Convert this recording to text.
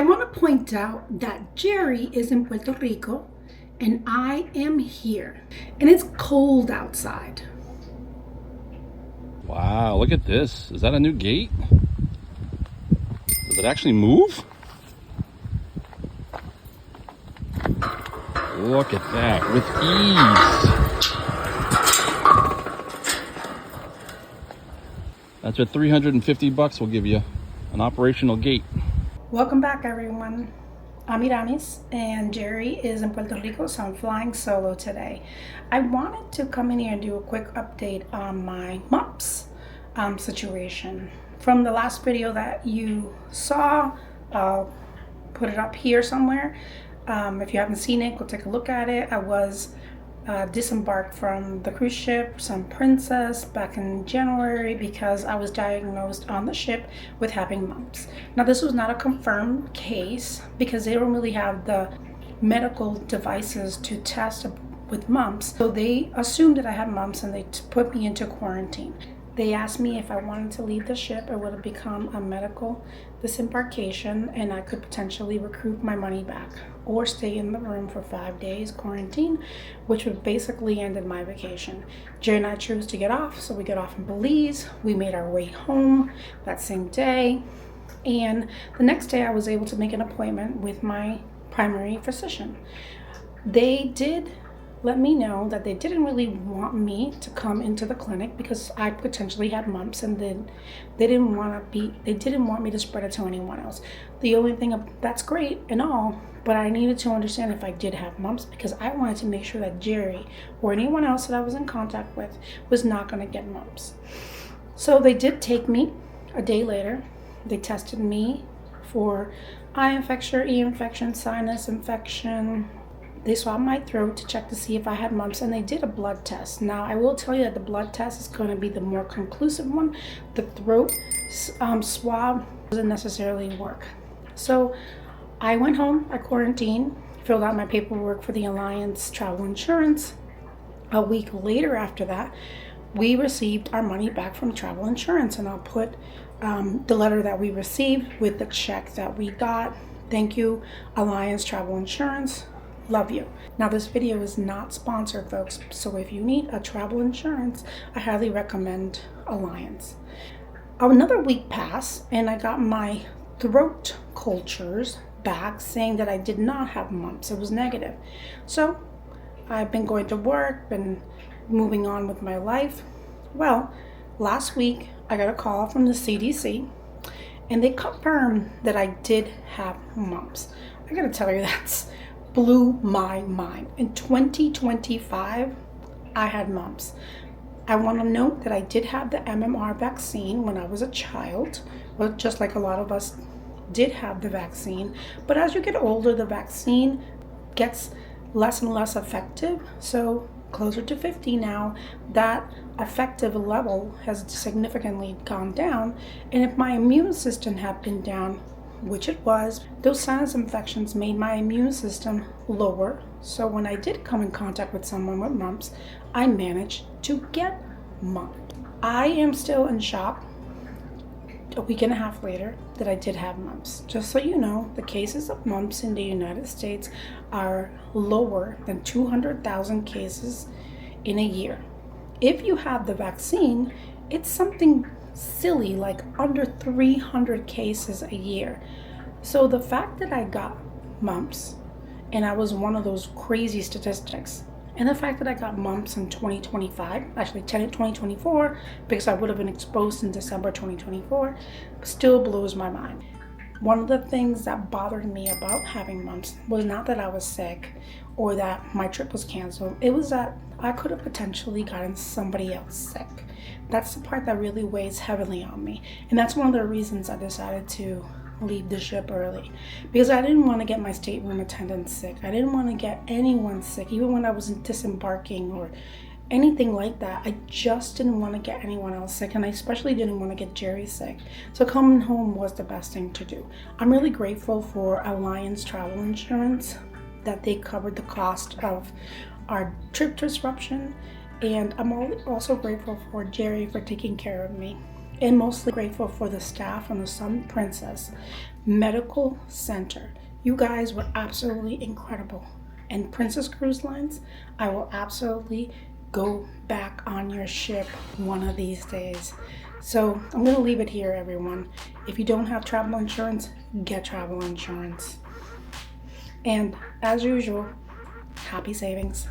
I want to point out that Gerry is in Puerto Rico and I am here, and it's cold outside. Wow, look at this. Is that a new gate? Does it actually move? Look at that, with ease. That's what $350 will give you, an operational gate. Welcome back, everyone. I'm Iramis and Gerry is in Puerto Rico, so I'm flying solo today. I wanted to come in here and do a quick update on my Mumps situation. From the last video that you saw, I'll put it up here somewhere. If you haven't seen it, go take a look at it. I was disembarked from the cruise ship Sun Princess back in January because I was diagnosed on the ship with having mumps. Now, this was not a confirmed case because they don't really have the medical devices to test with mumps, so they assumed that I had mumps and they put me into quarantine. They asked me if I wanted to leave the ship. It would have become a medical disembarkation and I could potentially recoup my money back or stay in the room for 5 days quarantine, which would basically ended my vacation. Gerry and I chose to get off, so we got off in Belize. We made our way home that same day, and the next day I was able to make an appointment with my primary physician. They did let me know that they didn't really want me to come into the clinic because I potentially had mumps, and then they didn't want me to spread it to anyone else. The only thing that's great and all, but I needed to understand if I did have mumps because I wanted to make sure that Gerry or anyone else that I was in contact with was not going to get mumps. So they did take me a day later. They tested me for eye infection, ear infection, sinus infection. They swabbed my throat to check to see if I had mumps, and they did a blood test. Now, I will tell you that the blood test is going to be the more conclusive one. The throat swab doesn't necessarily work. So I went home, I quarantined, filled out my paperwork for the Allianz Travel insurance. A week later after that, we received our money back from travel insurance, and I'll put the letter that we received with the check that we got. Thank you, Allianz Travel Insurance. Love you. Now, this video is not sponsored, folks, so if you need a travel insurance, I highly recommend Allianz. Another week passed and I got my throat cultures back saying that I did not have mumps. It was negative. So I've been going to work, been moving on with my life. Well, last week I got a call from the CDC and they confirmed that I did have mumps. I gotta tell you, that's blew my mind. In 2025, I had mumps. I want to note that I did have the MMR vaccine when I was a child, well, just like a lot of us did have the vaccine. But as you get older, the vaccine gets less and less effective. So closer to 50 now, that effective level has significantly gone down. And if my immune system had been down, which it was, those sinus infections made my immune system lower. So when I did come in contact with someone with mumps, I managed to get mumps. I am still in shock a week and a half later that I did have mumps. Just so you know, the cases of mumps in the United States are lower than 200,000 cases in a year. If you have the vaccine, it's something silly, like under 300 cases a year. So the fact that I got mumps, and I was one of those crazy statistics, and the fact that I got mumps in 2025, actually 2024, because I would have been exposed in December 2024, still blows my mind. One of the things that bothered me about having mumps was not that I was sick or that my trip was canceled. It was that I could have potentially gotten somebody else sick. That's the part that really weighs heavily on me. And that's one of the reasons I decided to leave the ship early, because I didn't want to get my stateroom attendants sick. I didn't want to get anyone sick, even when I was disembarking or anything like that. I just didn't want to get anyone else sick, and I especially didn't want to get Gerry sick. So coming home was the best thing to do. I'm really grateful for Allianz Travel Insurance that they covered the cost of our trip disruption, and I'm also grateful for Gerry for taking care of me, and mostly grateful for the staff on the Sun Princess Medical Center. You guys were absolutely incredible. And Princess Cruise Lines, I will absolutely go back on your ship one of these days. So I'm going to leave it here, everyone. If you don't have travel insurance, get travel insurance. And as usual, happy savings.